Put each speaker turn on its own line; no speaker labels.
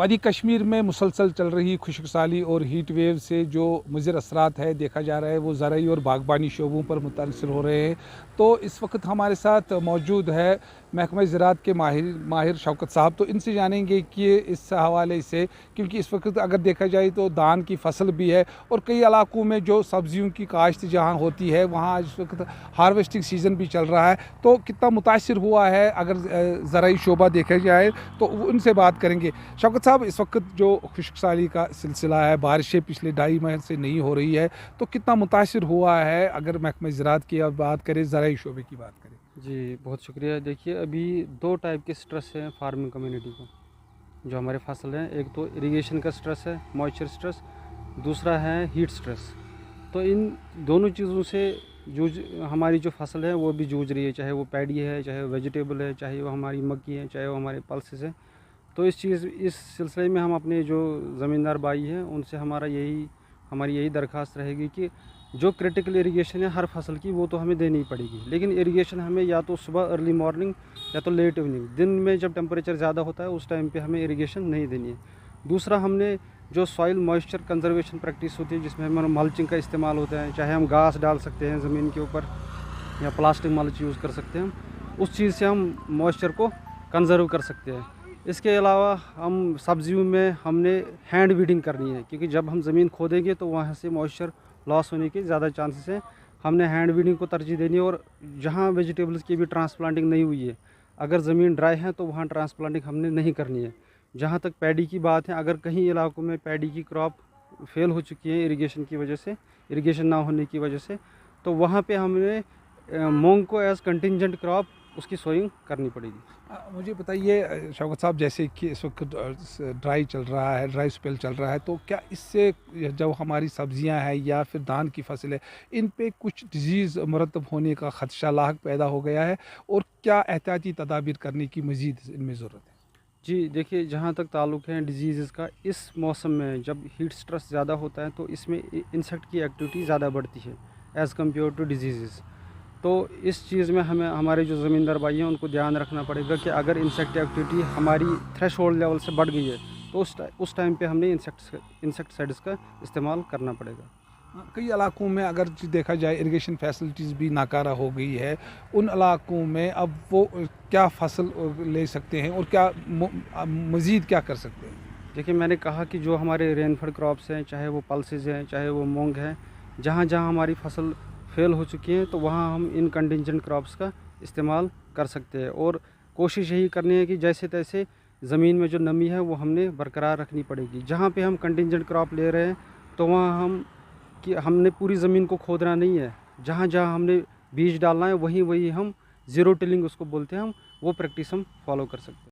वादी कश्मीर में मुसलसल चल रही खुश्क साली और हीट वेव से जो मुज़र असरात है देखा जा रहा है वो ज़राई और बागबानी शोबों पर मुतासिर हो रहे हैं। तो इस वक्त हमारे साथ मौजूद है महकमा ज़राअत के माहिर शौकत साहब। तो इनसे जानेंगे कि इस हवाले से, क्योंकि इस वक्त अगर देखा जाए तो धान की फसल भी है और कई इलाकों में जो सब्जियों की काश्त जहाँ होती है वहाँ इस वक्त हार्वेस्टिंग सीज़न भी चल रहा है। तो कितना मुतासिर हुआ है अगर ज़राई शोबा देखा जाए तो उनसे बात करेंगे। शौकत साहब, इस वक्त जो खुश्क साली का सिलसिला है, बारिशें पिछले 2.5 माह से नहीं हो रही है, तो कितना मुतासिर हुआ है अगर महकमा ज़राअत की बात करें, ज़राई शोबे की बात करें?
जी, बहुत शुक्रिया। देखिए, अभी 2 टाइप के स्ट्रेस हैं फार्मिंग कम्युनिटी को, जो हमारे फसल हैं। एक तो इरिगेशन का स्ट्रेस है, मॉइस्चर स्ट्रेस, दूसरा है हीट स्ट्रेस। तो इन दोनों चीज़ों से जूझ हमारी जो फसल है वो भी जूझ रही है, चाहे वो पैडी है, चाहे वो वेजिटेबल है, चाहे वो हमारी मक्की है, चाहे वो हमारे पल्सेस है। तो इस सिलसिले में हम अपने जो ज़मींदार भाई हैं उनसे हमारी यही दरख्वास्त रहेगी कि जो क्रिटिकल इरिगेशन है हर फसल की वो तो हमें देनी ही पड़ेगी, लेकिन इरिगेशन हमें या तो सुबह अर्ली मॉर्निंग या तो लेट इवनिंग, दिन में जब टेम्परेचर ज़्यादा होता है उस टाइम पे हमें इरिगेशन नहीं देनी है। दूसरा, हमने जो सॉइल मॉइस्चर कंजर्वेशन प्रैक्टिस होती है जिसमें हमारा मल्चिंग का इस्तेमाल होता है, चाहे हम घास डाल सकते हैं ज़मीन के ऊपर या प्लास्टिक मल्च यूज़ कर सकते हैं, उस चीज़ से हम मॉइस्चर को कंज़र्व कर सकते हैं। इसके अलावा हम सब्जियों में हमने हैंड वीडिंग करनी है, क्योंकि जब हम ज़मीन खोदेंगे तो वहाँ से मॉइस्चर लॉस होने के ज़्यादा चांसेस हैं। हमने हैंड वीडिंग को तरजीह देनी है। और जहाँ वेजिटेबल्स की भी ट्रांसप्लांटिंग नहीं हुई है, अगर ज़मीन ड्राई है तो वहाँ ट्रांसप्लांटिंग हमने नहीं करनी है। जहाँ तक पैडी की बात है, अगर कहीं इलाकों में पैडी की क्रॉप फेल हो चुकी है इरिगेशन की वजह से, इरिगेशन ना होने की वजह से, तो वहाँ पे हमने मूंग को एज कंटिजेंट क्रॉप उसकी सोइंग करनी पड़ेगी।
मुझे बताइए शौकत साहब, जैसे कि इस वक्त ड्राई चल रहा है, ड्राई स्पेल चल रहा है, तो क्या इससे जो हमारी सब्जियां हैं या फिर धान की फसल है, इन पे कुछ डिजीज़ मरतब होने का खदशा लाहक पैदा हो गया है और क्या एहतियाती तदाबीर करने की मज़ीद इनमें ज़रूरत है?
जी, देखिए, जहाँ तक ताल्लुक़ है डिजीज़ का, इस मौसम में जब हीट स्ट्रेस ज़्यादा होता है तो इसमें इंसेक्ट की एक्टिविटी ज़्यादा बढ़ती है एज़ कम्पेयर टू डिजीज़। तो इस चीज़ में हमें हमारे जो ज़मींदार भाई हैं उनको ध्यान रखना पड़ेगा कि अगर इंसेक्ट एक्टिविटी हमारी थ्रेशोल्ड लेवल से बढ़ गई है तो उस टाइम पे हमने इंसेक्टिसाइड्स का इस्तेमाल करना पड़ेगा।
कई इलाकों में अगर देखा जाए इरिगेशन फैसिलिटीज़ भी नाकारा हो गई है, उन इलाकों में अब वो क्या फसल ले सकते हैं और क्या मज़ीद क्या कर सकते हैं?
देखिए, मैंने कहा कि जो हमारे रेनफेड क्रॉप्स हैं, चाहे वो पल्सेस हैं, चाहे वो मूंग है, जहाँ जहाँ हमारी फसल फेल हो चुकी है तो वहाँ हम इन कंटिजेंट क्रॉप्स का इस्तेमाल कर सकते हैं। और कोशिश यही करनी है कि जैसे तैसे ज़मीन में जो नमी है वो हमने बरकरार रखनी पड़ेगी। जहाँ पे हम कंटिजेंट क्रॉप ले रहे हैं तो वहाँ हमने पूरी ज़मीन को खोदना नहीं है। जहाँ जहाँ हमने बीज डालना है वहीं वहीं हम ज़ीरो टिलिंग उसको बोलते हैं, हम वो प्रैक्टिस हम फॉलो कर सकते हैं।